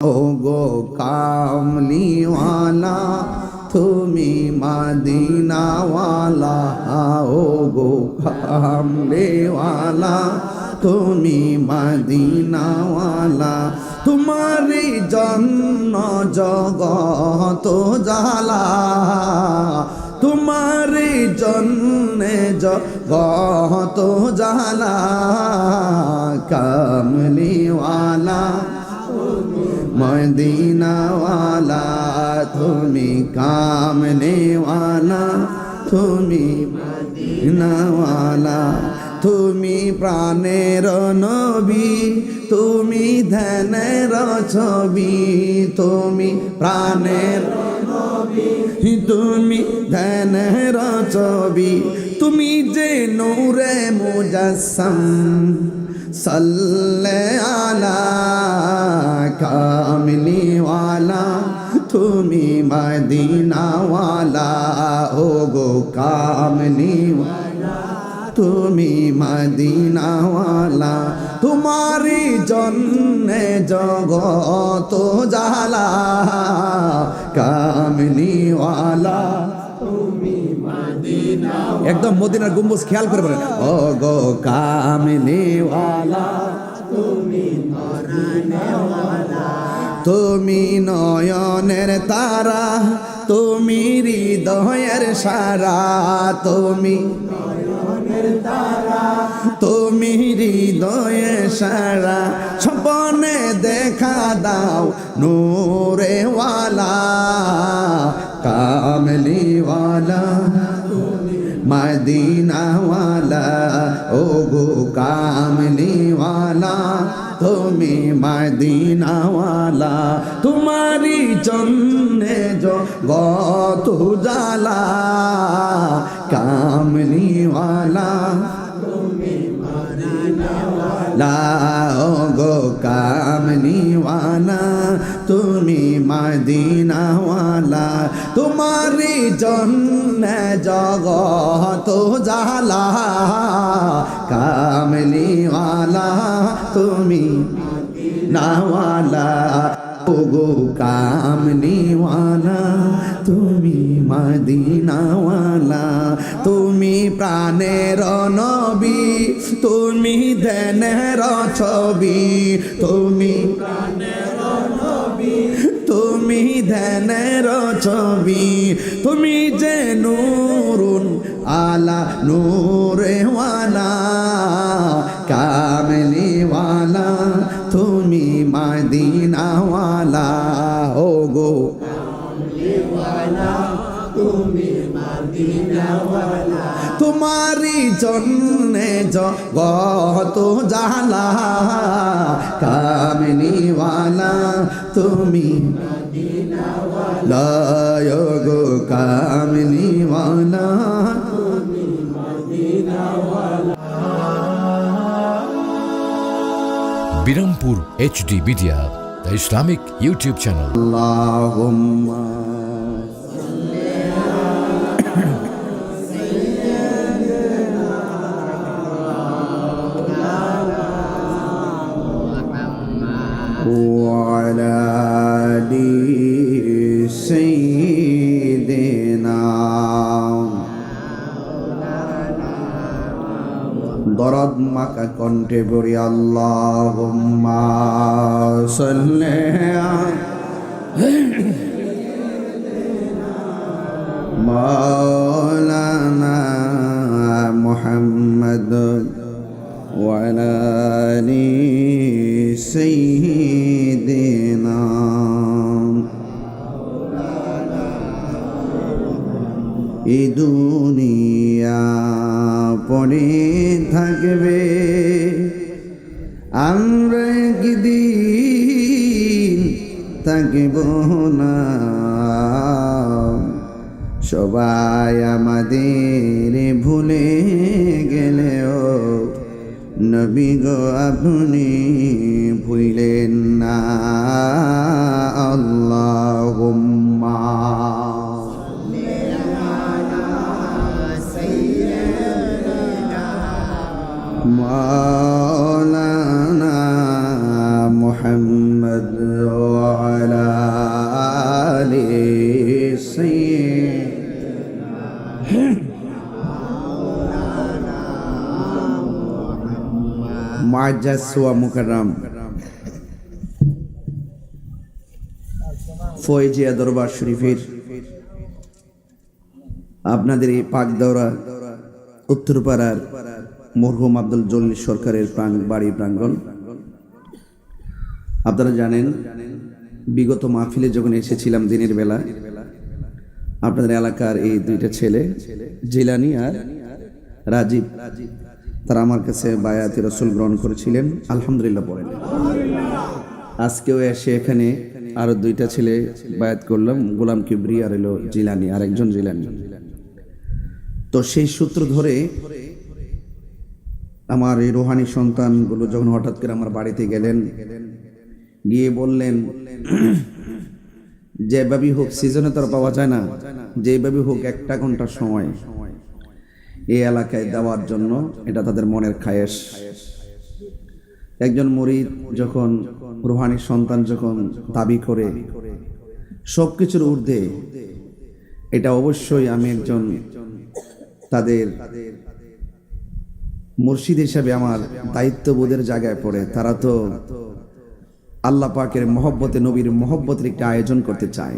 ও গো কামলিওয়ালা তুমি মদিনাওয়ালা, ও গো কামলিওয়ালা তুমি মদিনাওয়ালা, তোমারই জন্য জগত জালা, তোমারই জন্যে জগত জালা, কামলিওয়ালা মদিনাওয়ালা তুমি কামলিওয়ালা তুমি মদিনাওয়ালা, তুমি প্রাণের নবী তুমি ধ্যানের ছবি, তুমি প্রাণের নবী তুমি ধ্যানের ছবি, তুমি যে নূরে মুজাসসাম সাল্লে আলা কামলিওয়ালা তুমি মদিনাওয়ালা, ও গো কামলিওয়ালা তুমি মদিনাওয়ালা, তোমারি জন্যে জগত জালা, কামলিওয়ালা তুমি মদিনাওয়ালা। একদম মদিনার গম্বুজ খেয়াল করে বলেন, ও গো কামলিওয়ালা তুমি মদিনাওয়ালা, তুমি নয়নের তারা তুমি হৃদয়ের সারা, তুমি তুমি হৃদয়ে সারা, স্বপ্নে দেখা দাও নূরে ওয়ালা, কামলিওয়ালা মদিনাওয়ালা, ও গো কামলিওয়ালা তুমি মদিনাওয়ালা, তোমারি জন্যে জগত জালা, কামলিওয়ালা তুমি মদিনাওয়ালা, ও গো কামলিওয়ালা তুমি মদিনাওয়ালা, তোমারি জন্যে জগত জালা, কামলিওয়ালা তুমি মদিনাওয়ালা, ও গো কামলিওয়ালা তুমি মদিনাওয়ালা, তুমি প্রাণের নবী তুমি ধ্যানের ছবি, তুমি প্রাণের নবী তুমি ধ্যানের ছবি, তুমি যে নূরুন আলা নূরে ওয়ালা, কামলিওয়ালা তুমি মদিনাওয়ালা, ও গো কামলিওয়ালা তুমি মদিনাওয়ালা, তোমারি জন্যে জগত জালা, কামলিওয়ালা তুমি মদিনাওয়ালা, ও গো কামলিওয়ালা তুমি মদিনাওয়ালা। Birampur HD media, the Islamic YouTube channel. Allahumma wa ala ali sayyidina দরদ মাকা কণ্ঠে বলি আল্লাহুম্মা সাল্লি মাওলানা মুহাম্মদ ওয়া আলা আলি সাইয়্যিদিনা। এই দুনিয়া পড়ে থাকবে, আমরা একদিন থাকব না, সবাই আমাদের ভুলে গেলেও নবী গো আপনি ভুলেন না। আল্লাহুম্মা মাওলানা মুহাম্মদ ওয়া وعلى آل سيدنا মুআজ্জাজ ওয়া মুকাররম ফয়জিয়া দরবার শরীফের আপনাদের এই পাক দৌরা উত্তরপাড়ার মরহুম আব্দুল জলিল সরকারের বাড়ি প্রাঙ্গণ। আপনারা জানেন বিগত মাহফিলে যখন এসেছিলাম দিনের বেলা, আপনাদের এলাকার এই দুইটা ছেলে জিলানি আর রাজীব, তারা আমার কাছে বায়াতে রাসূল গ্রহণ করেছিলেন, আলহামদুলিল্লাহ পড়েন। আজকেও এসে এখানে আরো দুইটা ছেলে বায়াত করলাম, গোলাম কিবরি আর হলো জিলানি, আর একজন জিলানি। তো সেই সূত্র ধরে আমার এই রোহানি সন্তানগুলো যখন হঠাৎ করে আমার বাড়িতে গেলেন, গিয়ে বললেন যেভাবেই হোক, সিজনে তো আর পাওয়া যায় না, যেভাবেই হোক একটা ঘন্টার সময় এই এলাকায় দেওয়ার জন্য, এটা তাদের মনের খায়েশ। একজন মুরিদ যখন রুহানি সন্তান যখন দাবি করে সবকিছুর ঊর্ধ্বে, এটা অবশ্যই আমি একজন তাদের মুর্শিদ হিসাবে আমার দায়িত্ববোধের জায়গায় পড়ে। তারা তো আল্লাহ পাকের মহব্বতে, নবীর মহব্বতের একটা আয়োজন করতে চায়।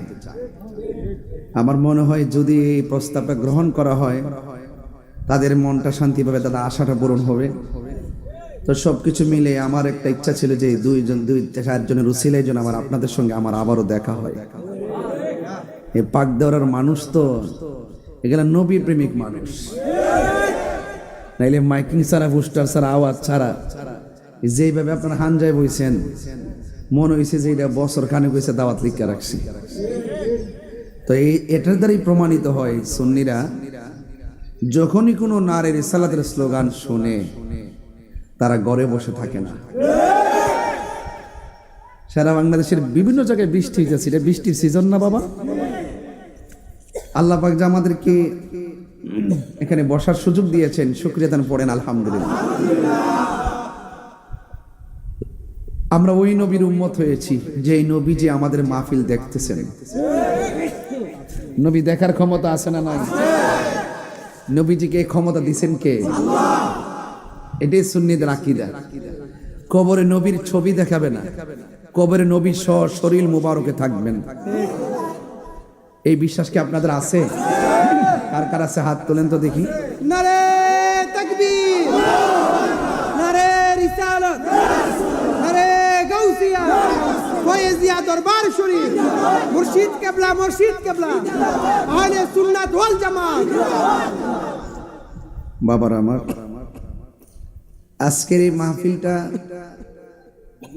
আমার মনে হয় যদি এই প্রস্তাবটা গ্রহণ করা হয়, তাদের মনটা শান্তি পাবে, তাদের আশাটা পূরণ হবে। তো সবকিছু মিলে আমার একটা ইচ্ছা ছিল যে দুই চারজনের উসিলায় যেন আমার আপনাদের সঙ্গে আমার আবারও দেখা হয়। এই পাক দেওয়ার মানুষ তো এগুলা নবী প্রেমিক মানুষ, নাইলে মাইকিং ছাড়া, বুস্টার ছাড়া, আওয়াজ ছাড়া যেইভাবে আপনারা হানজায় বইছেন, মনে হয়েছে যে এটা বছর খানেক হয়েছে দাওয়াত লিখে রাখছি। তো এটার দ্বারাই প্রমাণিত হয় সুন্নিরা যখনই কোনো নারীর রিসালাতের স্লোগান শুনে তারা ঘরে বসে থাকে না। সারা বাংলাদেশের বিভিন্ন জায়গায় বৃষ্টি হইতেছে, এটা বৃষ্টির সিজন না বাবা? আল্লাহ পাক যে আমাদেরকে এখানে বসার সুযোগ দিয়েছেন, শুকরিয়া দান পড়েন আলহামদুলিল্লাহ। আমরা ওই নবীর উম্মত হয়েছি যে নবী যে আমাদের মাহফিল দেখতেছেন। নবী দেখার ক্ষমতা আছে না নাই? নবীজিকে ক্ষমতা দিছেন কে? এটাই সুন্নিদের আকীদা। কবরে নবীর ছবি দেখাবে না, কবরে নবীর শরীর মুবারকে থাকবেন। এই বিশ্বাস কি আপনাদের আছে? কার কার আছে হাত তোলেন তো দেখি। নারে তাকবীর, নারে রিসালাত, নারে গাউসিয়া, ফয়েজিয়া দরবার শরীফ, মুর্শিদ কেবলা, মুর্শিদ কেবলা, আহলে সুন্নাত ওয়াল জামাত। বাবার আমার, আজকের এই মাহফিলটা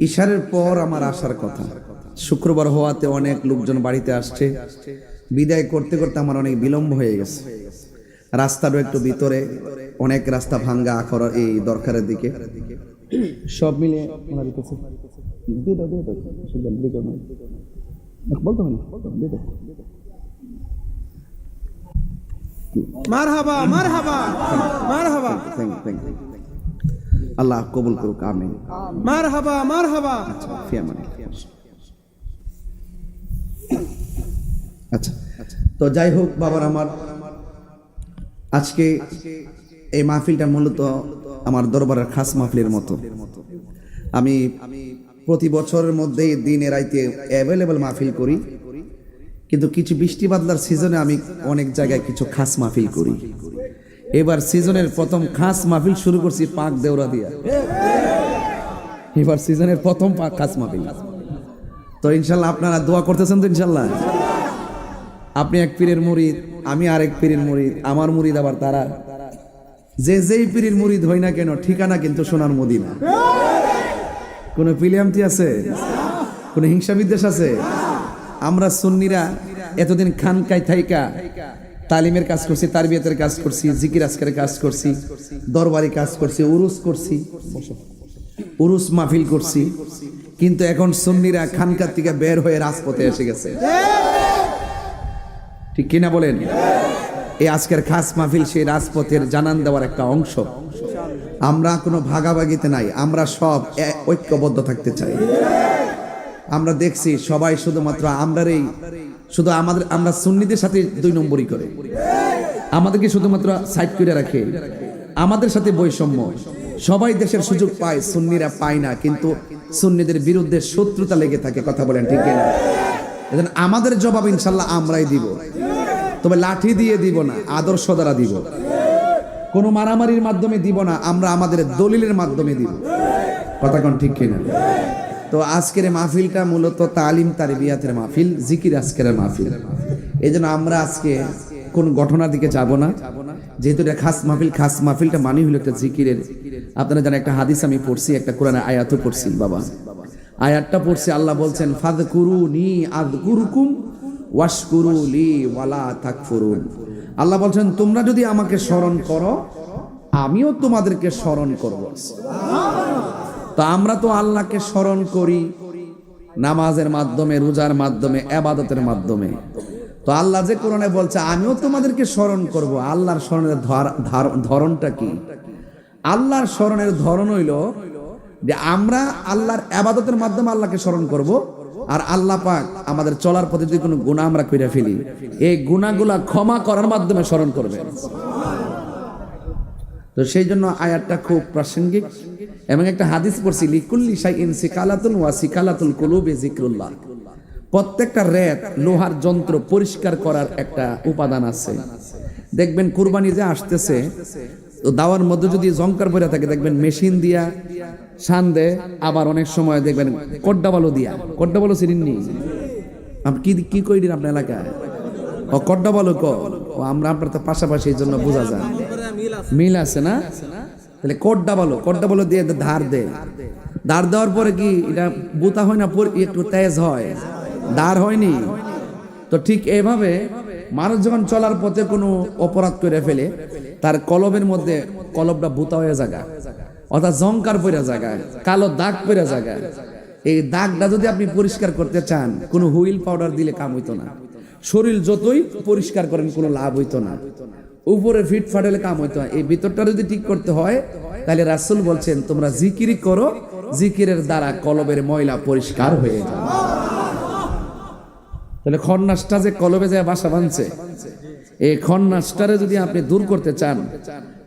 ইশারের পর আমার আসার কথা। শুক্রবার হওয়াতে অনেক লোকজন বাড়িতে আসছে, বিদায় করতে করতে আমার অনেক বিলম্ব হয়ে গেছে। রাস্তারও একটু ভিতরে, অনেক রাস্তা ভাঙ্গা আখড়া এই দরকারের দিকে, সব মিলে মারহাবা, মারহাবা, মারহাবা, আল্লাহ কবুল করুক, আমিন। মারহাবা, মারহাবা। আচ্ছা, তো যাই হোক বাবার আমার, আজকে এই মাহফিলটা মূলত আমার দরবারের খাস মাহফিলের মতো। আমি প্রতি বছরের মধ্যে দিনে রাইতে অ্যাভেলেবল মাহফিল করি, কিন্তু কিছু বৃষ্টি বাদলার সিজনে আমি অনেক জায়গায় কিছু খাস মাহফিল করি। এবার সিজনের প্রথম খাস মাহফিল শুরু করছি পাক দেওরা দিয়া। এবার সিজনের প্রথম পাক খাস মাহফিল। তো ইনশাল্লাহ আপনারা দোয়া করতেছেন তো? ইনশাল্লাহ আপনি এক পীরের মুরিদ, আমি আরেক পীরের মুরিদ, আমার মুরিদ আবার তারা। যেই পীরের মুরিদ হই না কেন, ঠিকানা কিন্তু সোনার মদিনা। কোন পিলিয়ামতি আছে? কোন হিংসা বিদ্বেষ আছে? আমরা সুন্নিরা এতদিন খানকায় থাইকা তালিমের কাজ করছি, তারবিয়াতের কাজ করছি, জিকির আজকারের কাজ করছি, দরবারি কাজ করছি, উরুস করছি, উরুস মাহফিল করছি। কিন্তু এখন সুন্নিরা খানকার থেকে বের হয়ে রাজপথে এসে গেছে, ঠিক কিনা বলেন? এই আজকের খাস মাহফিল সেই রাজপথের জানান দেওয়ার একটা অংশ। আমরা কোনো ভাগাভাগিতে নাই, আমরা সব ঐক্যবদ্ধ থাকতে চাই। আমরা দেখছি সবাই শুধুমাত্র শুধু আমরা সুন্নিদের সাথে 2 নম্বরই করে, আমাদেরকে শুধুমাত্র সাইড করে রাখে, আমাদের সাথে বৈষম্য। সবাই দেশের সুযোগ পায়, সুন্নিরা পায় না, কিন্তু সুন্নিদের বিরুদ্ধে শত্রুতা লেগে থাকে। কথা বলেন ঠিক কিনা? এজন্য আমাদের জবাব ইনশাল্লাহ আমরাই দিব, তবে লাঠি দিয়ে দিব না, আদর্শ দ্বারা দিব। কোনো মারামারির মাধ্যমে দিব না, আমরা আমাদের দলিলের মাধ্যমে দিব। কথা কোন ঠিক কিনা? তো আজকের মাহফিলটা মূলত তালিম তারবিয়াতের মাহফিল, জিকির আজকের মাহফিল। এই জন্য আমরা আজকে কোন ঘটনার দিকে যাব না, যেহেতু এটা খাস মাহফিল। খাস মাহফিলটা মানে হলো একটা জিকিরের। আপনারা জানেন একটা হাদিস আমি পড়ছি, একটা কোরআনের আয়াতও পড়ছি। বাবা আয়াতটা পড়ছি, আল্লাহ বলছেন ফাযকুরুনি আযকুরকুম ওয়াশকুরুলি ওয়ালা তাকফুরুন। আল্লাহ বলছেন তোমরা যদি আমাকে স্মরণ করো আমিও তোমাদেরকে স্মরণ করব। তো আমরা তো আল্লাহকে স্মরণ করি নামাজের মাধ্যমে, রোজার মাধ্যমে, ইবাদতের মাধ্যমে। তো আল্লাহ যে কোরআনে বলছে আমিও তোমাদেরকে স্মরণ করব, আল্লাহর স্মরণের ধরনটা কি? আল্লাহর স্মরণের ধরন হইল যে আমরা আল্লাহর ইবাদতের মাধ্যমে আল্লাহকে স্মরণ করব, আর আল্লাহ পাক আমাদের চলার পথে যদি কোনো গুনাহ আমরা কইরা ফেলি, এই গুনাহগুলা ক্ষমা করার মাধ্যমে স্মরণ করবেন। তো সেই জন্য আয়াতটা খুব প্রাসঙ্গিক। এবং একটা হাদিস পড়ছি, লিকুল্লি শাইইন সিকালাতুন ওয়া সিকালাতুল কুলুবি যিকরুল্লাহ। প্রত্যেকটা রেত লোহার যন্ত্র পরিষ্কার করার একটা উপাদান আছে। দেখবেন কুরবানি যে আসতেছে, তো দাওয়ার মধ্যে যদি জংকার পড়ে থাকে দেখবেন মেশিন দিয়া শান দেয়, আবার অনেক সময় দেখবেন কড্ডাবালো দিয়া। কড্ডাবালো চিনেননি? আপনি কি কই দিন আপনার এলাকায়? ও কড্ডাবালো ক ও আমরা আপনার তো পাশাপাশি, এই জন্য বোঝা যায় মিল আছে না? তাহলে কড্ডাবালো দিয়ে ধার দেয়। ধার দেওয়ার পরে কি এটা বুতা হয় না, একটু তেজ হয়, ধার হয়নি? তো ঠিক এইভাবে মানুষ যখন চলার পথে কোনো অপরাধ করে ফেলে, তার কলবের মধ্যে কলবটা বুতা হয়ে জায়গা, অর্থাৎ জংকার পড়ে জায়গায়, কালো দাগ পড়ে জায়গায়। এই দাগটা যদি আপনি পরিষ্কার করতে চান, কোনো হুইল পাউডার দিলে কাম হইতো না। শরীর যতই পরিষ্কার করেন কোনো লাভ হইতো না, উপরে ফিট ফাটালে কাম হইতো না। এই ভিতরটা যদি ঠিক করতে হয়, তাহলে রাসূল বলছেন তোমরা জিকির করো, জিকিরের দ্বারা কলবের ময়লা পরিষ্কার হয়ে যায়। তাহলে খন্নাসটা যে কলবে যায় বাসা বাঁধছে, এই খন্নাসটারে যদি আপনি দূর করতে চান,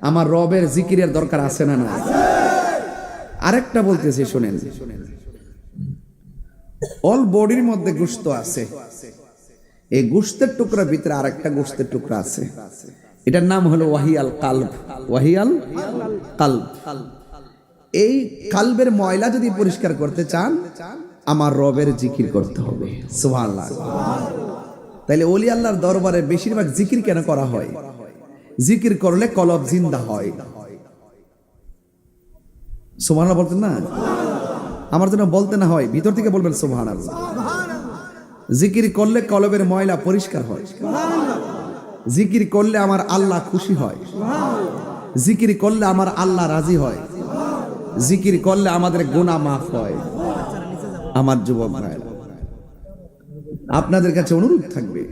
আমার রবের জিকিরের দরকার আছে না? না। আরেকটা বলতেছি শুনেন, অল বডির মধ্যে গোশত আছে, এই গোশতের টুকরার ভিতরে আরেকটা গোশতের টুকরা আছে, এটার নাম হলো ওয়াহিয়াল কালব। ওয়াহিয়াল কালব। এই কালবের ময়লা যদি পরিষ্কার করতে চান, আমার রবের জিকির করতে হবে। সুবহানাল্লাহ। তাইলে ওলি আল্লাহর দরবারে বেশিরভাগ জিকির কেন করা হয়? জিকির করলে কলব জিন্দা হয়। সুবহানাল্লাহ বলতেন না? আমার জন্য বলতে না হয়, ভিতর থেকে বলবেন সুবহানাল্লাহ। জিকির করলে কলবের ময়লা পরিষ্কার হয়। জিকির করলে আমার আল্লাহ খুশি হয়। জিকির করলে আমার আল্লাহ রাজি হয়। জিকির করলে আমাদের গুনাহ মাফ হয়। আমার যুবক ভাইরা, আপনাদের কাছে অনুরোধ থাকবে,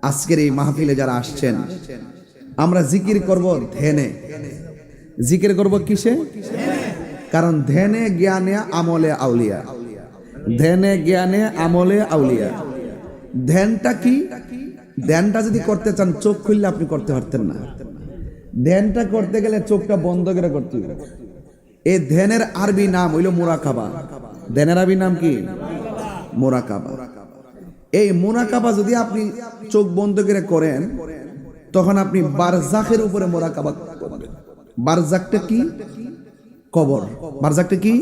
আজকের এই মাহফিলে যারা আসছেন, আমরা জিকির করব ধ্যানে। জিকির করব কিসে? কারণ ধ্যানে জ্ঞানে আমলে আউলিয়া। ধ্যানে জ্ঞানে আমলে আউলিয়া। ধ্যানটা কি? ধ্যানটা যদি করতে চান চোখ খুললে আপনি করতে পারতেন না। ধ্যানটা করতে গেলে চোখটা বন্ধ করে করতে হবে। এই ধ্যানের আরবি নাম হইল মুরাকাবা। ধ্যানের আরবি নাম কি? মুরাকাবা। এই মুরাকাবা যদি আপনি চোখ বন্ধ করে করেন, তখন আপনি বারজাখের উপরে মুরাকাবা করবেন। বারজাখটা কি? কবর। বারজাখটা কি?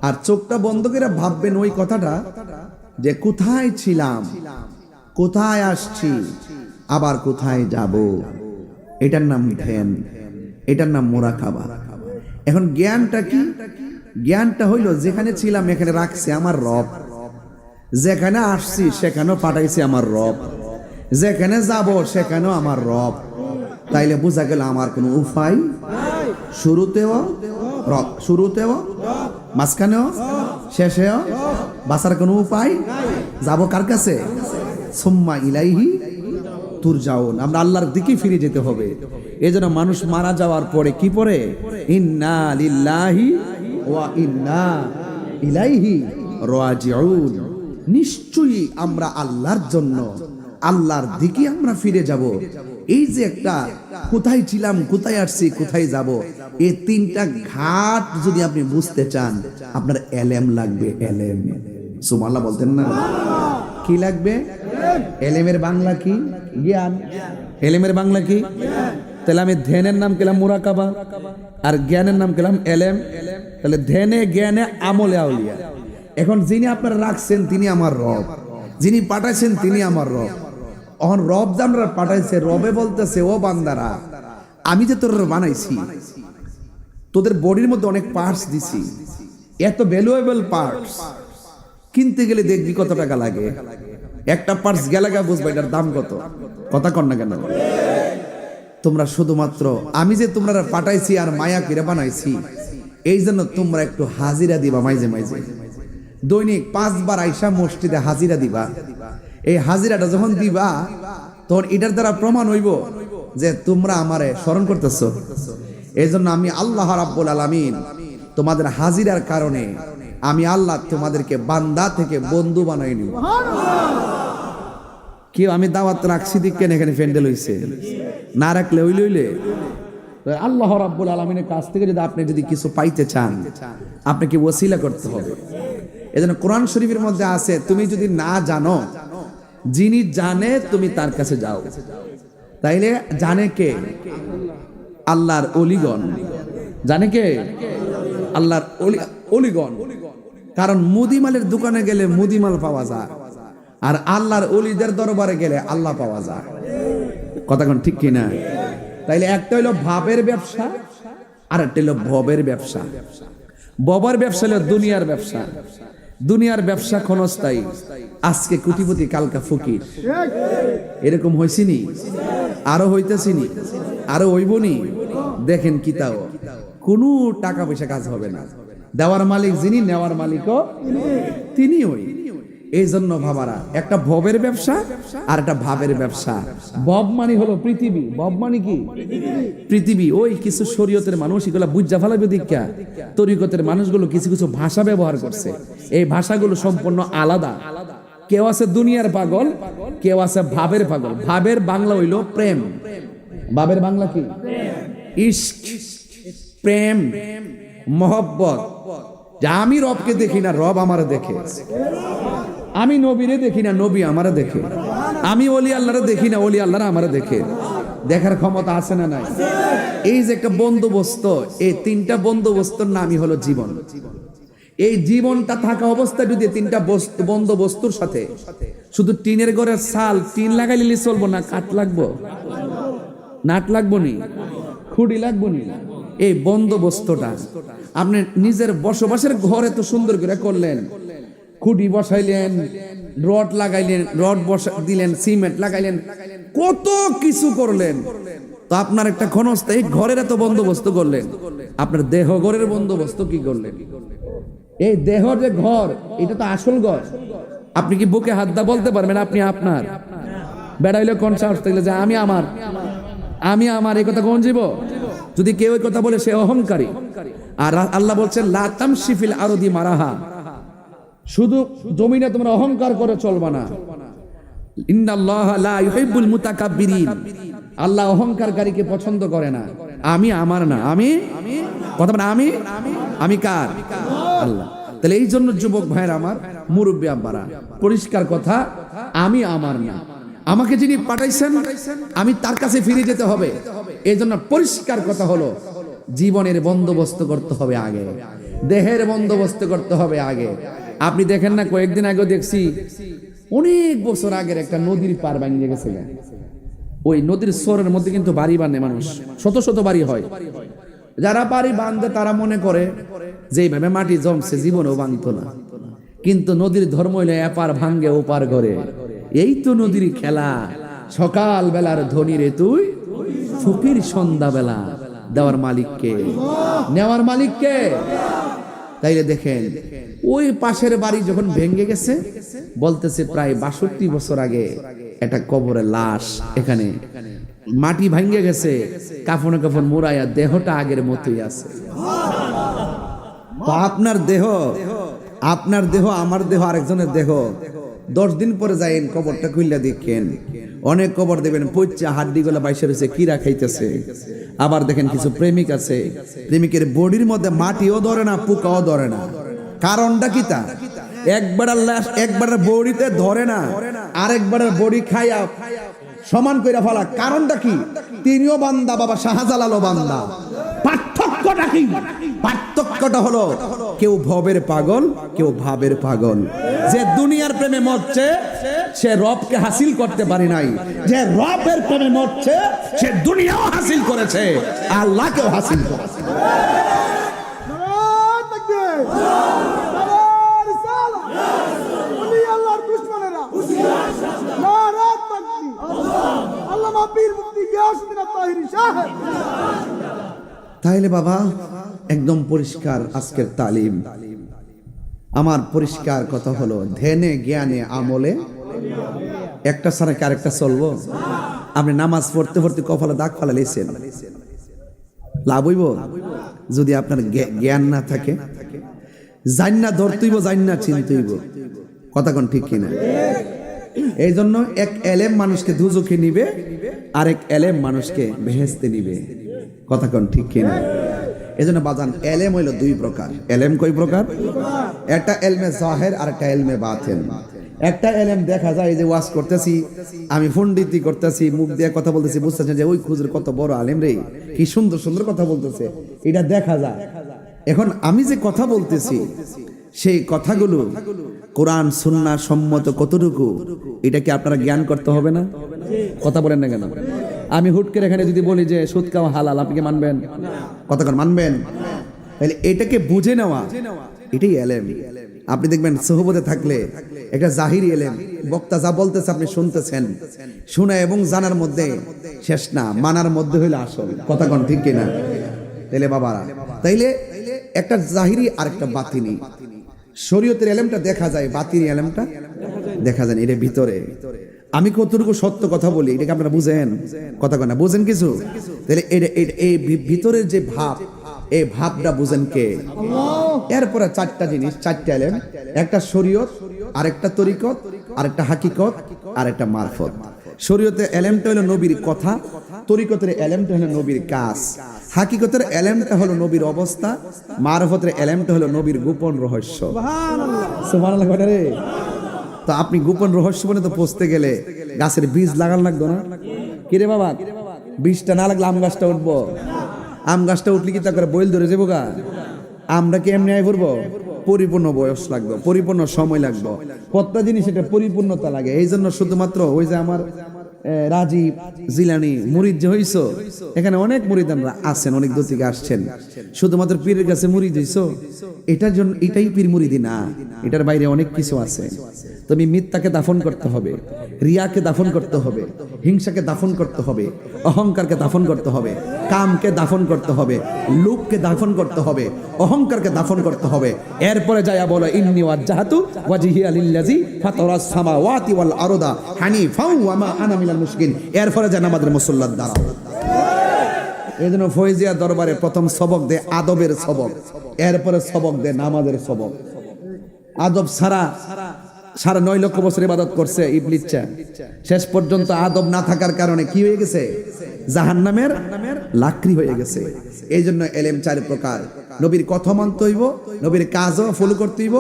আর চোখটা বন্ধ করে ভাববেন ওই কথাটা, যে কোথায় ছিলাম, কোথায় আসছি, আবার কোথায় যাব। এটার নাম ধ্যান, এটার নাম মুরাকাবা। এখন জ্ঞানটা কি? জ্ঞানটা হইল যেখানে ছিলাম এখানে রাখছে আমার রব, যেখানে আসছি সেখানেও পাঠাইছে আমার রব, যেখানে যাব সেখানেও আমার রব। তাইলে বোঝা গেল আমার কোনো উপায় শুরুতেও রব, শুরুতেও, মাঝখানেও, শেষেও বাঁচার কোনো উপায়। যাব কার কাছে? সুম্মা ইলাইহি তুরজাউন। আমরা আল্লাহর দিকে ফিরে যেতে হবে। এজন্য মানুষ মারা যাওয়ার পরে কি পড়ে? ইন্না লিল্লাহি ওয়া ইন্না ইলাইহি রাজিউন, নিশ্চয়ই আমরা আল্লাহর জন্য আল্লাহর দিকে আমরা ফিরে যাব। এই যে একটা কোথায় ছিলাম, কোথায় আসছি, কোথায় যাব, এই তিনটা ঘাট যদি আপনি বুঝতে চান, আপনার এলেম লাগবে। এলেম, সুবহানাল্লাহ বলতেন না? কি লাগবে? এলেমের বাংলা কি? জ্ঞান। এলেমের বাংলা কি? তাহলে আমি ধ্যানের নাম পেলাম মুরাকাবা, আর জ্ঞানের নাম পেলাম এলেম। তাহলে ধ্যানে, জ্ঞানে, আমলে আউলিয়া। এখন যিনি আপনারা রাখছেন তিনি আমার রব, যিনি পাঠাইছেন তিনি আমার রব। এখন রব জানরা পাঠাইছে, রবে বলতেছে, ও বান্দারা, আমি যে তোর বানাইছি, তোদের বডির মধ্যে অনেক পার্টস দিছি, এত ভ্যালুয়েবল পার্টস, কিনতে গেলে দেখবি কত টাকা লাগে। একটা পার্টস গেলে বুঝবা এটার দাম কত। কথা কর না কেন? তোমরা শুধুমাত্র আমি যে তোমরা পাঠাইছি আর মায়া করে বানাইছি, এই জন্য তোমরা একটু হাজিরা দিবা। মাইজে মাইজে দৈনিক 5 বার আইসা মসজিদে হাজিরা দিবা। এই হাজিরাটা যখন দিবা, তখন এটার দ্বারা প্রমাণ হইব যে তোমরা আমারে স্মরণ করতেছো। এই জন্য আমি আল্লাহ রাব্বুল আলামিন তোমাদের হাজিরার কারণে আমি আল্লাহ তোমাদেরকে বান্দা থেকে বন্ধু বানাই নিব। কেউ আমি দাওয়াত রাখছি দিক কেন এখানে প্যান্ডেল হইছে, না রাখলে হইলে আল্লাহ রাব্বুল আলামিনের কাছ থেকে যদি আপনি যদি কিছু পাইতে চান, আপনাকে ওসিলা করতে হবে। এজন্য কোরআন শরীফের মধ্যে আছে, তুমি যদি না জানো, যিনি জানে তুমি তার কাছে যাও। তাইলে জানে কে? আল্লাহর ওলিগণ। জানে কে? আল্লাহর ওলিগণ। কারণ মুদিমালের দোকানে গেলে মুদিমাল পাওয়া যায়, আর আল্লাহর ওলিদের দরবারে গেলে আল্লাহ পাওয়া যায়। কথা কোন ঠিক কিনা? তাইলে একটা হইলো ভাবের ব্যবসা, আর একটা হইলো ভবের ব্যবসা। ভবের ব্যবসা হলো দুনিয়ার ব্যবসা। দুনিয়ার ব্যবসা ক্ষণস্থায়ী, আজকে কোটিপতি কালকা ফকির। এরকম হইছিনি, আরো হইতেছিনি, আরো হইবনি। দেখেন কি তাও কোনো টাকা পয়সা কাজ হবে না। দেওয়ার মালিক যিনি, নেওয়ার মালিকও তিনি। ওই এই জন্য ভাবারা, একটা ভবের ব্যবসা আর একটা ভাবের ব্যবসা। ভব মানে হলো পৃথিবী। ভব মানে কি? পৃথিবী। ওই কিছু শরীয়তের মানুষ এগুলা বুঝা ফেলাবে দীক্ষা, তরিকতের মানুষগুলো কিছু কিছু ভাষা ব্যবহার করছে। এই ভাষাগুলো সম্পূর্ণ আলাদা। কেউ আছে দুনিয়ার পাগল, কেউ আছে ভাবের পাগল। ভাবের বাংলা হইলো প্রেম। ভাবের বাংলা কি? ইশক, প্রেম, মহব্বত। যে আমি রবকে দেখি না, রব আমারে দেখে। আমি নবীরে দেখি না, নবী আমারে দেখে। আমি ওলি আল্লাহরে দেখি না, ওলি আল্লাহরা আমারে দেখে। দেখার ক্ষমতা আছে না নাই? এই যে একটা বন্দোবস্ত, এই তিনটা বন্দোবস্তর নামই হলো জীবন। এই জীবনটা থাকা অবস্থায় যদি তিনটা বন্দোবস্তুর সাথে শুধু টিনের ঘরের ছাল, টিন লাগাইলে চলবো না, কাঠ লাগবো, নাট লাগবো নি, খুঁড়ি লাগবো নি। এই বন্দোবস্তটা আপনি নিজের বসবাসের ঘরে তো সুন্দর করে করলেন, খুঁটি বসাইলেন, রড লাগাইলেন, রড দিলেন, সিমেন্ট লাগাইলেন, কত কিছু করলেন। তো আপনার একটা ক্ষণস্থায়ী ঘরের এত বন্দোবস্ত করলেন, আপনার দেহ ঘরের বন্দোবস্ত কি করলেন? এই দেহর যে ঘর, এটা তো আসল ঘর। আপনি কি বুকে হাত দা বলতে পারবেন আপনি আপনার? বেড়াইলে কোন সাহস থাকলে যে আমি আমার, আমি আমার, এই কথা কোন জীব? যদি কেউ এই কথা বলে সে অহংকারী। আর আল্লাহ বলছেন লা তামশি ফিল আরদি মারাহা, শুধু জমিনে তোমরা অহংকার করে চলবা না। ইন্নাল্লাহা লা ইউহিব্বুল মুতাকাব্বিরিন, আল্লাহ অহংকারকারীকে পছন্দ করে না। আমি আমার না, আমি কথা বলে আমি, আমি কার? আল্লাহ। তাহলে এই জন্য যুবক ভাইয়ের আমার, মুরব্বী আব্বারা, পরিষ্কার কথা, আমি আমার না, আমাকে যিনি পাঠাইছেন আমি তার কাছে ফিরে যেতে হবে। এই জন্য পরিষ্কার কথা হলো, জীবনের বন্দোবস্ত করতে হবে আগে, দেহের বন্দোবস্ত করতে হবে আগে। আপনি দেখেন না, কয়েকদিন আগে দেখছি অনেক বছর আগের একটা নদীর পার ভাঙিয়ে গেছে। ওই নদীর স্বরের মধ্যে কিন্তু বাড়ি বাঁধে মানুষ, শত শত বাড়ি হয়। যারা বাড়ি বাঁধে তারা মনে করে যে এইভাবে মাটি জমছে জীবনেও ভাঙতো না। কিন্তু নদীর ধর্ম হইলে এপার ভাঙ্গে ওপার ঘরে। এই তো নদীর খেলা। সকাল বেলার ধনী রে তুই, ফকির সন্ধ্যা বেলা। দেওয়ার মালিককে, নেওয়ার মালিককে। তাইলে দেখেন, ওই পাশের বাড়ি যখন ভেঙে গেছে, বলতেছে প্রায় 62 বছর আগে একটা কবরে লাশ, এখানে মাটি ভাঙে গেছে, কাফনে কাফন মোড়াইয়া দেহটা আগের মতোই আছে। আপনার দেহ আপনার দেহ আমার দেহ আরেকজনের দেহ 10 দিন পরে যাইন কবরটা খুললা দেখেন অনেক কবর দেবেন পচা হাড্ডিগুলো বাইসে রয়েছে কিরা খাইতেছে আবার দেখেন কিছু প্রেমিক আছে প্রেমিকের বডির মধ্যে মাটিও ধরে না পোকাও ধরে না কারণটা কি তা একবার আল্লাহ একবার বডিতে ধরে না আরেকবার বডি খাইয়া সমান কইরা ফেলা কারণটা কি তিনিও বান্দা বাবা শাহজালালও বান্দা পার্থক্যটা কি পার্থক্যটা হলো কেউ ভবের পাগল কেউ ভাবের পাগল যে দুনিয়ার প্রেমে মরছে সে রবকে হাসিল করতে পারে নাই যে রবের প্রেমে মরছে সে দুনিয়াও হাসিল করেছে আল্লাহকেও হাসিল করেছে নারে তাকবীর নারে রিসালাত ওলি আল্লাহর দুশমনেরা নারে তাকবীর আল্লামা পীর মুফতি গিয়াসউদ্দিন আত-তাহিরি সাহেব তাইলে বাবা একদম পরিষ্কার আজকের তালিম আমার পরিষ্কার কথা হলো ধ্যানে জ্ঞানে আমলে একটা ছাড়া কি আরেকটা চলবো আপনি নামাজ পড়তে পড়তে কপালে দাগ ফালাইছেন লাভ হইব যদি আপনার জ্ঞান না থাকে জান্না ধরতেইব জান্না চিনতেইব কথা কোন ঠিক কিনা এই জন্য এক এলেম মানুষকে দুজখে নিবে আরেক এলেম মানুষকে বেহেশতে নিবে কথা কোন ঠিক কিনা এই জন্য বাজান এলেম হইল দুই প্রকার এলেম কয় প্রকার একটা এলমে জাহের আর একটা এলমে বাতিন একটা এলেম দেখা যায় যে ওয়াজ করতেছি আমি পণ্ডিতি করতেছি মুখ দিয়ে কথা বলতেছি বুঝতেছেন যে ওই খুজুর কত বড় আলেম রে কি সুন্দর সুন্দর কথা বলতেছে এটা দেখা যায় এখন আমি যে কথা বলতেছি সেই কথাগুলো কোরআন সুন্নাহ সম্মত কতটুকু এটা কি আপনারা জ্ঞান করতে হবে না কথা বলেন না কেন আমি হুট করে এখানে যদি বলি যে সুদ খাওয়া হালাল আপনি কি মানবেন কতক্ষণ মানবেন তাহলে এটাকে বুঝে নেওয়া এটাই এলেম আপনি দেখবেন সোহবতে থাকলে একটা জাহিরি এলেম বক্তা যা বলতেছে আপনি শুনতেছেন শোনা এবং জানার মধ্যে শেষ না মানার মধ্যে হইলে আসল কথা কোন ঠিক কিনা তাইলে বাবারা তাইলে একটা জাহিরি আর একটা বাতিনি শরীয়তের এলেমটা দেখা যায় বাতিনি এলেমটা দেখা যায় এর ভিতরে আমি কতটুকু সত্য কথা বলি এটাকে আপনারা বুঝেন কথা কয় না বুঝেন কিছু তাহলে এই ভিতরের যে ভাব এই ভাবটা বুঝেন কে এরপরে চারটা জিনিস চারটা এলেম একটা শরীয়ত আরেকটা তরিকত আরেকটা হাকিকত আরেকটা মারফত শরীয়তের এলেমটা হলো নবীর কথা তরিকতের এলেমটা হলো নবীর কাজ হাকিকতের এলেমটা হলো নবীর অবস্থা মারফতের এলেমটা হলো নবীর গোপন রহস্য সুবহানাল্লাহ কয় না রে তো আপনি গোপন রহস্য বলে তো পৌঁছতে গেলে গাছের বীজ লাগান লাগতো না কিরে বাবা বীজটা না লাগলে আম গাছটা উঠবো আম গাছটা উঠলে কি তা করে বইল ধরে যাবো গা আমরা কি এমনি আয় করবো পরিপূর্ণ বয়স লাগবে পরিপূর্ণ সময় লাগবে প্রত্যেক জিনিস এটা পরিপূর্ণতা লাগে এই জন্য শুধুমাত্র ওই যে আমার রাজীব জিলানি মুরিদ যে হইছো এখানে অনেক মুরিদানরা আছেন অনেক দূর থেকে আসছেন শুধুমাত্র পীরের কাছে মুরিদ হইছো এটার জন্য এটাই পীর মুরিদি না এটার বাইরে অনেক কিছু আছে তুমি মিথ্যাকে দাফন করতে হবে রিয়াকে দাফন করতে হবে হিংসাকে দাফন করতে হবে অহংকারকে দাফন করতে হবে কামকে দাফন করতে হবে লোভকে দাফন করতে হবে অহংকারকে দাফন করতে হবে এরপরে যায়া বলো ইন্নী ওয়াজজাহাতু ওয়াজহিয়া লিল্লাযী ফাতারাস সামাওয়াতি ওয়াল আরদা হানিফাও ওয়া মা আনা মিনাল মুশরিকিন এরপরে যা নামাজের মুসাল্লাত দাঁড়াও এজন্য ফয়জিয়া দরবারে প্রথম সবক দে আদবের সবক এরপরে সবক দে নামাজের সবক আদব ছাড়া 9.5 লক্ষ বছর ইবাদত করছে ইবলিসটা শেষ পর্যন্ত আদব না থাকার কারণে কি হয়ে গেছে জাহান্নামের লাকড়ি হয়ে গেছে এই জন্য এলেম 4 প্রকার নবীর কথা মানতে হইব নবীর কাজও ফলো করতে হইব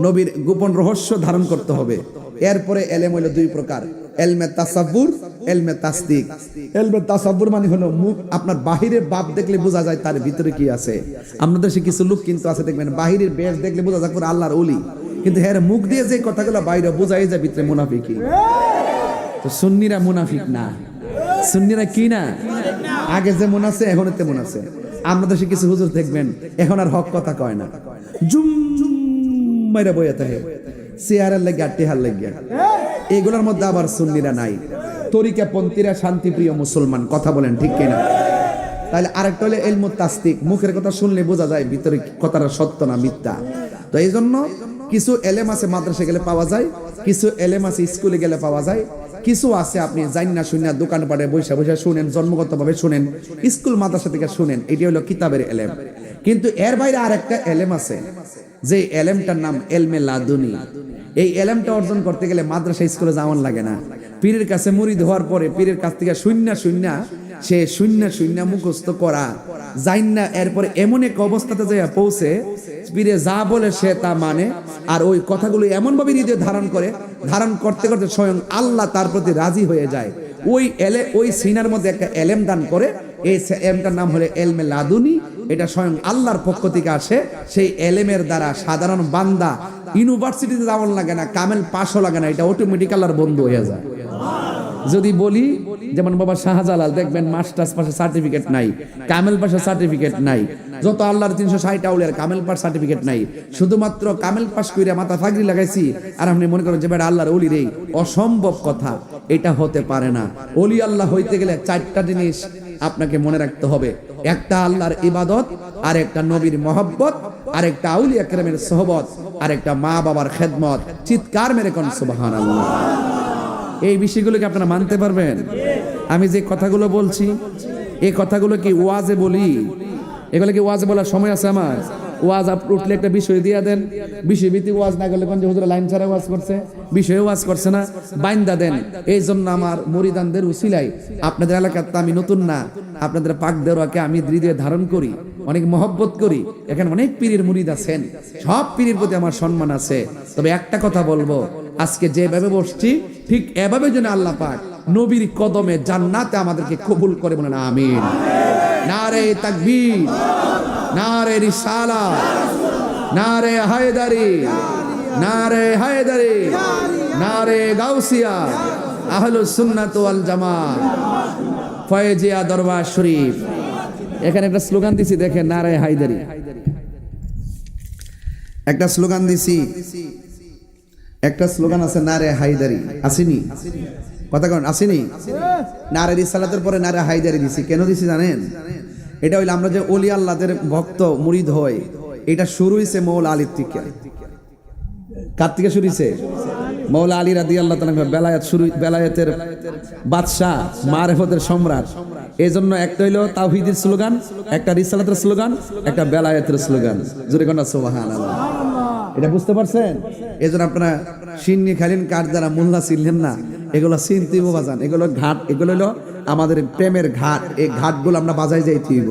নবীর গোপন রহস্য ধারণ করতে হবে এরপরে এলেম হলো 2 প্রকার এলমে তাসাব্বুর এলমে তাসদিক এলমে তাসাব্বুর মানে হলো মুখ আপনার বাহিরের ভাব দেখলে বোঝা যায় তার ভিতরে কি আছে আমাদের দেশে কিছু লোক কিন্তু আছে দেখবেন বাহিরের বেশ দেখলে বোঝা যায় পুরো আল্লাহর ওলি কিন্তু এর মুখ দিয়ে যে কথাগুলো বাইরে বোঝাই যায় ভিতরে মুনাফিকি তো সুন্নিরা মুনাফিক না সুন্নিরা কি না আগে যেমন আছে এখন তেমন আছে আমরা দেশে কিছু হুজুর দেখবেন এখন আর হক কথা কয় না জুম মাইরা বইয়া থাকে চেয়ারের লাগে আর টেহার লাগে এগুলোর মধ্যে আবার সুন্নিরা নাই তরিকা পন্থীরা শান্তিপ্রিয় মুসলমান কথা বলেন ঠিক কিনা তাহলে আরেকটা হলো ইলমু তাসদিক মুখের কথা শুনলে বোঝা যায় ভিতরে কথাটা সত্য না মিথ্যা তো এই জন্য কিছু এলেম আছে মাদ্রাসা গেলে পাওয়া যায় কিছু এলেম আছে স্কুলে গেলে পাওয়া যায় কিছু আছে আপনি জান্না শুনিয়া দোকানপাটে বসে বসে শুনেন জন্মগতভাবে শুনেন স্কুল মাদ্রাসা থেকে শুনেন এটি হলো কিতাবের এলেম কিন্তু এর বাইরে আরেকটা এলেম আছে যে এলেমটার নাম এলমে লাদুনি। এই এলেমটা অর্জন করতে গেলে মাদ্রাসা স্কুলে যাওয়ান লাগে না। পীরের কাছে মুরিদ হওয়ার পরে পীরের কাছ থেকে শূন্য মুখস্থ করা যাই না, এরপরে এমন এক অবস্থাতে যাইয়া পৌঁছে পীরে যা বলে সে তা মানে, আর ওই কথাগুলো এমন ভাবে হৃদয়ে ধারণ করতে করতে স্বয়ং আল্লাহ তার প্রতি রাজি হয়ে যায়। ওই সিনার মধ্যে একটা এলেম দান করে, এই এলেমটার নাম হলো এলমে লাদুনি। এটা স্বয়ং আল্লাহর পক্ষ থেকে আসে। সেই এলেমের দ্বারা সাধারণ বান্দা ইউনিভার্সিটিতে যাওয়ার লাগে না, কামেল পাশও লাগে না, এটা অটোমেটিক আল্লাহর বন্ধু হয়ে যায়। যদি বলি যেমন বাবা শাহজালাল দেখবেন মাস্টার্স পাশে সার্টিফিকেট নাই, কামেল পাশে সার্টিফিকেট নাই, যত আল্লাহর 360 আউলিয়ার কামেল পাস সার্টিফিকেট নাই, শুধুমাত্র কামেল পাস কইরা মাথা ফাগরি লাগাইছি আর আপনি মনে করেন যে বেটা আল্লাহর ওলি রে, অসম্ভব কথা, এটা হতে পারে না। ওলি আল্লাহ হইতে গেলে 4টা জিনিস আপনাকে মনে রাখতে হবে। একটা আল্লাহর ইবাদত, আর একটা নবীর মহব্বত, আর একটা আউলিয়া কেরামের সোহবত, আর একটা মা বাবার খেদমত। চিৎকার মেরে কোন সুবহানাল্লাহ। এই বিষয়গুলোকে আপনারা মানতে পারবেন? আমি যে কথাগুলো বলছি এই কথাগুলো কি ওয়াজে বলি? এগুলো কি ওয়াজে বলার সময় আছে আমার? ওয়াজ উঠলে একটা বিষয় দিয়ে দেন, বিষয় ভিত্তিক ওয়াজ না করলে কোন যে হুজুর লাইন ছাড়া ওয়াজ করছে, বিষয়ে ওয়াজ করছে না, বাইন্দা দেন। এই জন্য আমার মুরিদানদের উসিলাই আপনাদের এলাকাতে আমি নতুন না, আপনাদের পাক দেওয়াকে আমি হৃদয়ে ধারণ করি, অনেক মহব্বত করি। এখানে অনেক পীরের মুরিদ আছেন, সব পীরের প্রতি আমার সম্মান আছে। তবে একটা কথা বলবো, আজকে যেভাবে বসছি ঠিক এভাবে যেন আল্লাহ পাক নবীর কদমে জান্নাতে আমাদেরকে কবুল করে, বলেন আমিন। নারে তাকবীর, নারে রিসালাত, নারে হায়দারি, নারে হায়দারি, নারে গাউসিয়া, আহলুস সুন্নাত ওয়াল জামাত, ফয়েজিয়া দরবার শরীফ। এখানে একটা স্লোগান দিছি দেখেন, নারে হায়দারি। একটা স্লোগান দিছি, একটা স্লোগান আছে নারে হায়দারি, আসেনি? কথা কন, আসেনি? নারে রিসালাতের পরে নারে হায়দারি দিছি। কেন দিছি জানেন? এটা হইলো আমরা যে ওলি আল্লাহদের ভক্ত মুরিদ হয়, এটা শুরু হইছে মৌলা আলীর থেকে। কার থেকে শুরু হইছে? মৌলা আলী রাদিয়াল্লাহু তাআলা বেলায়েত শুরু, বেলায়েতের বাদশাহ, মারিফতের সম্রাট। এই জন্য একটা হইলো তাওহীদের স্লোগান, একটা রিসালাতের স্লোগান, একটা বেলায়েতের স্লোগান। জোরে কোন সুবহানাল্লাহ। এটা বুঝতে পারছেন? এই জন্য আপনারা সিন্নি খাইলেন কার দ্বারা মোল্লা চিনলেন না, এগুলো চিনতে বাজান। এগুলো ঘাট, এগুলো হলো আমাদের প্রেমের ঘাট। এই ঘাটগুলো আমরা বাজাই যাই থিব,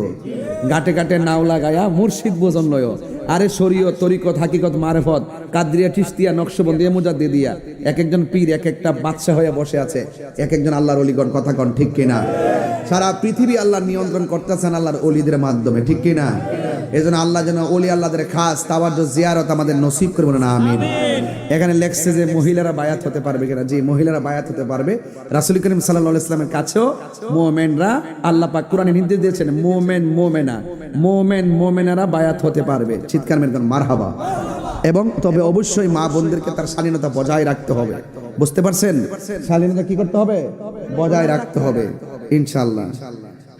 ঘাটে ঘাটে নাও লাগায়া মুর্শিদ বোজন লয়। আরে শরীয়ত, তরিকত, হাকিকত, মারেফত, কাদরিয়া, চিশতিয়া, নকশবন্দিয়া, মুজাদ্দিদিয়া, এক একজন পীর এক একটা বাদশা হয়ে বসে আছে, এক একজন আল্লাহর ওলিগণ। কথা কন ঠিক কিনা? সারা পৃথিবী আল্লাহ নিয়ন্ত্রণ করতেছেন আল্লাহর ওলিদের মাধ্যমে, ঠিক কিনা? এই জন্য আল্লাহ যেন ওলি আল্লাহদের খাস তাওয়াজ্জুহ জিয়ারত আমাদের নসিব করে, বলেন আমিন। এখানে লেখছে যে মহিলারা বায়াত হতে পারবে কিনা। যে মহিলারা বায়াত হতে পারবে, রাসূল করিম সাল্লাল্লাহু আলাইহি ওয়াসাল্লামের কাছেও মুমিনরা, আল্লাহ পাক কোরআনে নির্দেশ দিয়েছেন মুমিন মুমিনা, মুমিন মুমিনারা বায়াত হতে পারবে। চিৎকার মেরে কোন মারহাবা। এবং তবে অবশ্যই মা বোনদেরকে তার শালীনতা বজায় রাখতে হবে। বুঝতে পারছেন? শালীনতা কি করতে হবে? বজায় রাখতে হবে ইনশাআল্লাহ।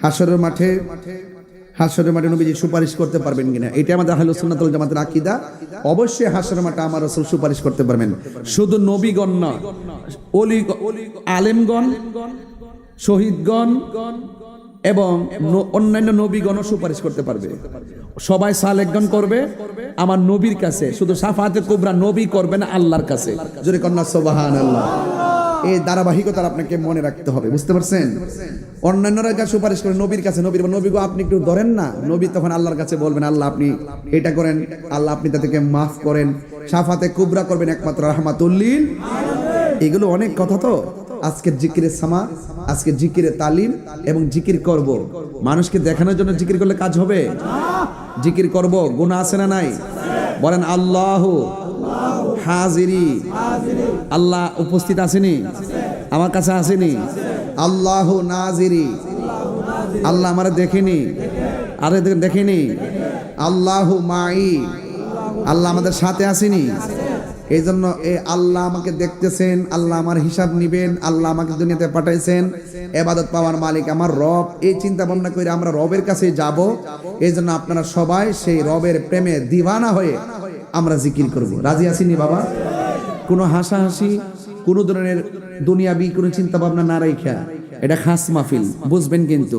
হাশরের মাঠে নবীজি সুপারিশ করতে পারবেন কিনা, এটা আমাদের আহলুস সুন্নাত ওয়াল জামাতের আকীদা। অবশ্যই হাশরের মাঠে আমার রাসূল সুপারিশ করতে পারবেন। শুধু নবীগণ না, ওলি, আলেমগণ, শহীদগণ এবং অন্যান্য নবীগণও সুপারিশ করতে পারবে। সবাই সালেকগণ করবে আমার নবীর কাছে, শুধু শাফাআতে কুবরা নবী করবে না, আল্লাহর কাছে। জোরে কন্না সুবহানাল্লাহ। এই ধারাবাহিকতা আপনাকে মনে রাখতে হবে। বুঝতে পারছেন? অন্যান্যরা যা সুপারিশ করে নবীর কাছে, নবীগো আপনি একটু ধরেন না, নবী তখন আল্লাহর কাছে বলবেন আল্লাহ আপনি এটা করেন, আল্লাহ আপনি তাদেরকে মাফ করেন। শাফাতে কুবরা করবেন একমাত্র রাহমাতুল লিল। এগুলো অনেক কথা। তো আজকের জিকিরের সামা, আজকে জিকিরের তালিম এবং জিকির করব, মানুষকে দেখানোর জন্য জিকির করলে কাজ হবে? জিকির করব, গুনাহ আছে না নাই? বলেন আল্লাহু হাজিরি, আল্লাহ উপস্থিত আসেনি, আমার কাছে আসেনি। আল্লাহু নাজিরি, আল্লাহ আমার দেখেনি, আরে দেখেনি। আল্লাহু মাই, আল্লাহ আমাদের সাথে আসেনি। এই জন্য আল্লাহ আমাকে দেখতেছেন, আল্লাহ আমার হিসাব নিবেন, আল্লাহ আমাকে দুনিয়াতে পাঠাইছেন, ইবাদত পাওয়ার মালিক আমার রব। এই চিন্তা ভাবনা করে আমরা রবের কাছে যাব। এই জন্য আপনারা সবাই সেই রবের প্রেমে দিওয়ানা হয়ে আমরা জিকির করব। রাজি আসিনি বাবা? কোনো হাসাহাসি, কোনো ধরনের দুনিয়াবি কোনো চিন্তা ভাবনা না রাখা, এটা খাস মাহফিল, বুঝবেন কিন্তু।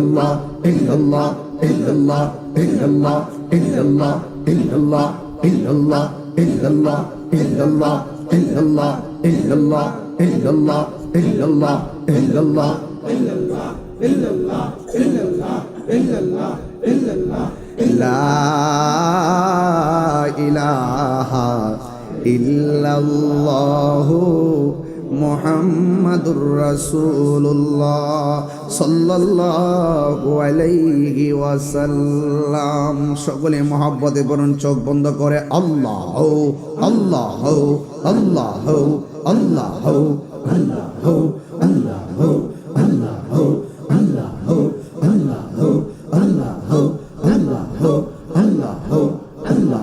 illallah, illallah, illallah, illallah, illallah, illallah, illallah, illallah, illallah, illallah, illallah, illallah, illallah, illallah, la ilaha illallah মুহাম্মাদুর রাসূলুল্লাহ সাল্লাল্লাহু আলাইহি ওয়াসাল্লাম। সকলে মহব্বতে বলুন, চোখ বন্ধ করে আল্লাহ আল্লাহ আল্লাহ আল্লাহ আল্লাহ আল্লাহ আল্লাহ আল্লাহ আল্লাহ আল্লাহ আল্লাহ আল্লাহ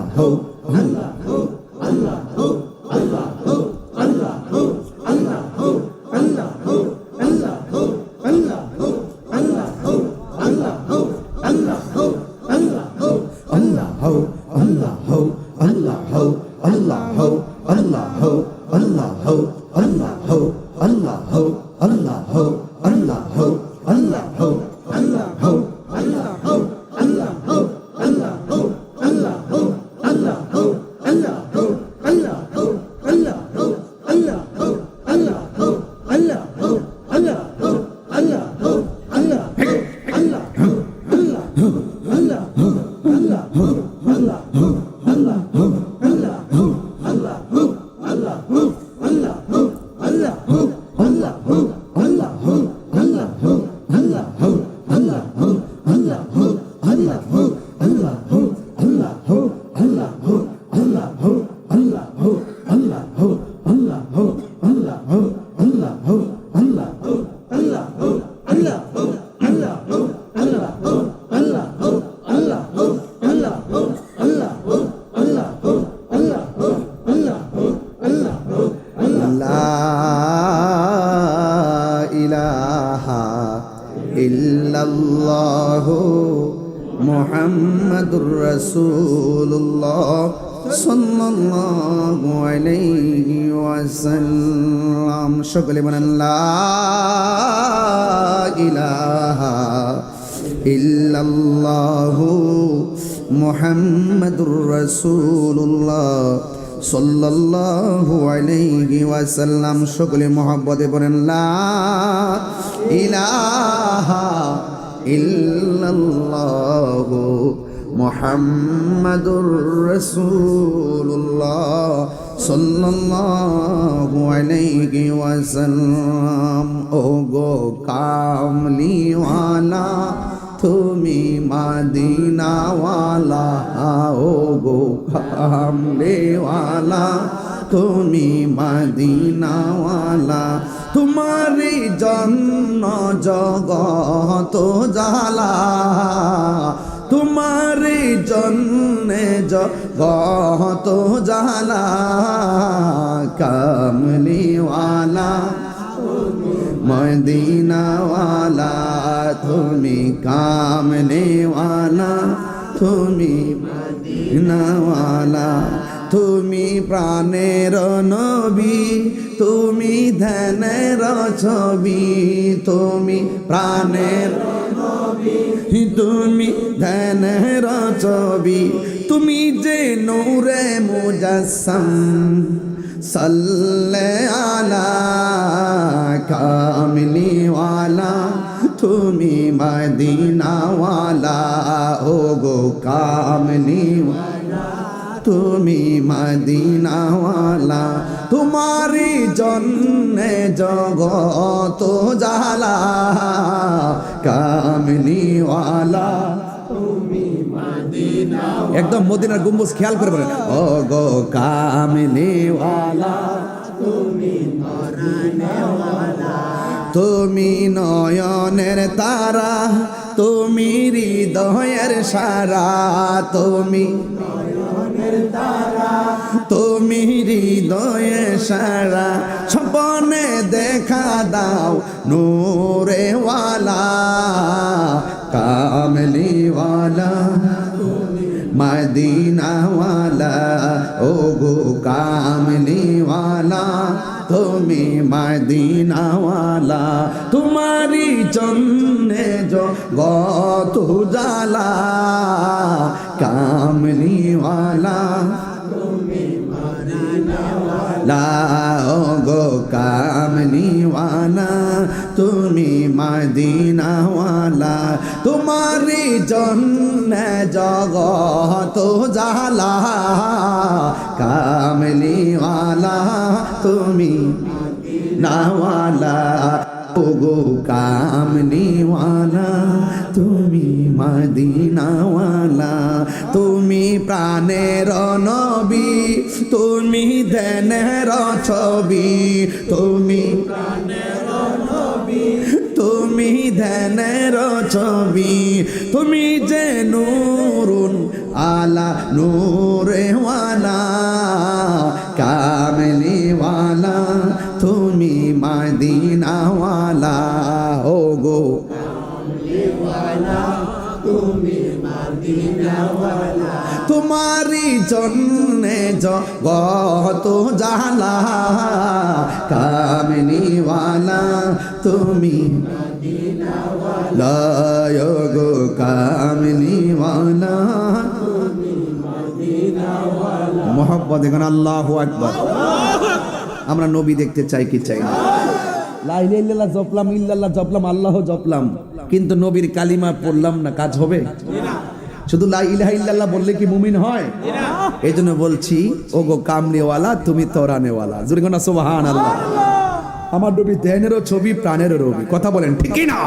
মুহাম্মাদুর রাসূলুল্লাহ সাল্লাল্লাহু আলাইহি ওয়াসাল্লাম। সকলে বলেন লা ইলাহা ইল্লাল্লাহু মুহাম্মাদুর রাসূলুল্লাহ সাল্লাল্লাহু আলাইহি ওয়াসাল্লাম। সকলে মহব্বতে বলেন লা ইলাহা ইল্লাল্লাহু মুহাম্মাদুর রাসূলুল্লাহ সাল্লাল্লাহু আলাইহি ওয়াসাল্লাম। ও গো কামলিওয়ালা তুমি মদিনাওয়ালা, ও গো কামলিওয়ালা তুমি মদিনাওয়ালা, তোমারি জন্য জগত জালা, তোমারি জন্যে জগত জালা, কামলিওয়ালা মদিনাওয়ালা তুমি, কামলিওয়ালা তুমি মদিনাওয়ালা, তুমি প্রাণের নবী, তুমি ধ্যানের ছবি, তুমি প্রাণের নবী, তুমি ধ্যানের ছবি, তুমি যে নূরে মুজাসসাম, সাল্লে আলা কামলিওয়ালা তুমি মদিনাওয়ালা, ও গো কামলিওয়ালা তুমি মদিনাওয়ালা, তোমারি জন্যে জগত জালা, কামলিওয়ালা তুমি মদিনাওয়ালা। একদম মদিনার গম্বুজ খেয়াল করে বলেন, ও গো কামলিওয়ালা তুমি মদিনাওয়ালা, তুমি নয়নের তারা, তুমি হৃদয়ের সারা, তুমি তুমি হৃদয়ে সারা, স্বপ্নে দেখা দাও নূরেওয়ালা, কামলিওয়ালা মদিনাওয়ালা, ও গো কামলিওয়ালা তুমি মদিনাওয়ালা তোমারি জন্যে জগত উজালা কামলিওয়ালা গো কামলিওয়ালা তুমি মদিনাওয়ালা তোমারি জন্যে জগত উজালা কামলিওয়ালা তুমি নাওয়ালা গো কামলিওয়ালা তুমি মদিনাওয়ালা তুমি প্রাণের নবী তুমি ধ্যানের ছবি তুমি তুমি ধ্যানের ছবি তুমি যে নূরুন আলা নূরেওয়ালা কামলিওয়ালা তুমি মদিনাওয়ালা ও গো তোমারি জন্যে জগত জালা কামলিওয়ালা তুমি লয় গো কামলিওয়ালা মোহাম্মদ এখন আল্লাহু আকবার। আমরা নবী দেখতে চাই কি চাই না? লা ইলাহা ইল্লাল্লাহ জপলাম, ইল্লাল্লাহ জপলাম, আল্লাহ জপলাম, কিন্তু নবীর কালিমা পড়লাম না, কাজ হবে? শুধু লা ইলাহা ইল্লাল্লাহ বললে কি মুমিন হয়? এই জন্য বলছি ও গো কামলিওয়ালা তুমি তরানেওয়ালা। জোরে কোন সুবহানাল্লাহ। আমার নবী ধ্যানেরও ছবি প্রাণেরও রবি। কথা বলেন ঠিক কি না?